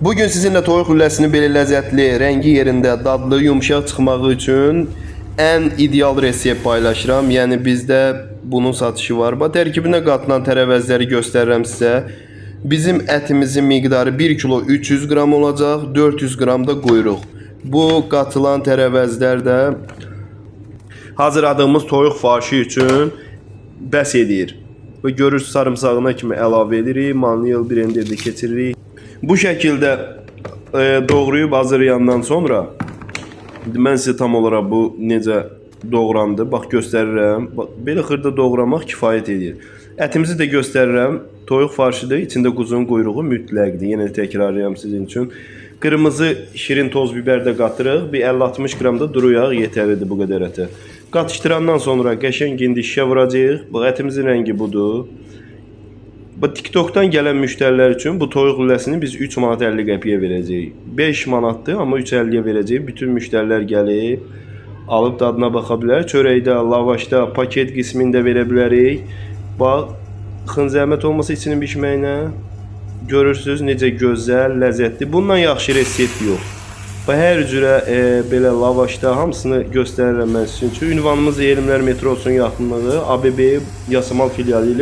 Bugün sizinle toyuq lüləsini belə ləzzətli, rəngi yerində, dadlı, yumşaq çıxmağı üçün ən ideal resept paylaşıram. Yəni bizdə bunun satışı var. Tərkibinə qatılan tərəvəzləri göstərirəm sizə. Bizim ətimizin miqdarı 1 kilo 300 qram olacaq, 400 qram da quyruq. Bu qatılan tərəvəzlər də hazırladığımız toyuq farşı üçün bəs edir. Və görürsünüz sarımsağına kimi əlavə edirik, maniyel blenderdə keçiririk. Bu şəkildə doğrayıb hazırlayandan sonra mən sizə tam olaraq bu necə doğrandı, bax göstərirəm. Bax, belə xırda doğramaq kifayət edir. Ətimizi də göstərirəm. Toyuq farşıdır, içində quzun quyruğu mütləqdir. Yenə təkrarlayıram sizin üçün. Qırmızı şirin toz biber də qatırıq. Bir 50-60 qram da duru yağ yetərlidir bu qədər ətə. Qatışdırandan sonra qəşəng indi şişə vuracağıq. Bax, ətimizin rəngi budur. TikTok'tan gələn müştərilər üçün bu toyuq lüləsini biz 3 manat 50 qəpiyə verəcəyik. 5 manatdır, amma 3.50-yə verəcəyik. Bütün müştərilər gəlib, alıb dadına baxa bilər. Çörəkdə, lavaşda, paket qismində verə bilərik. Baxın, zəhmət olmasa içinin bişməyinə. Görürsünüz necə gözəl, ləzzətli. Bundan yaxşı resept yox. Hər cürə belə lavaşda hamısını göstərirəm mən sizin üçün. Ünvanımız Elmlər metrosunun yaxınlığı, ABB Yasamal filialı ilə